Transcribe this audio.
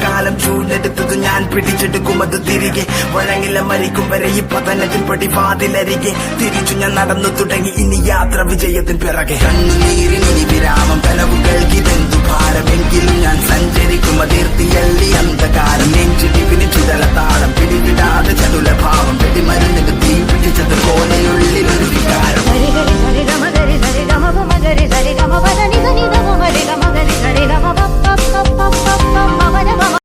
കാലം ചൂണ്ടെടുത്തത് ഞാൻ പിടിച്ചെടുക്കും അത് തിരികെ. വഴങ്ങില്ല മരിക്കും വരെ ഈ പതനത്തിൻ പടിവാതിലരികെ. തിരിച്ചു ഞാൻ നടന്നു തുടങ്ങി ഇനി യാത്ര വിജയത്തിൻ പിറകെ. കണ്ണുനീരിനി വിരാമം കനവുകൾക്കിതെന്തു ഭാരമെങ്കിലും ഞാൻ സഞ്ചരിക്കും അതിർത്തിയല്ലി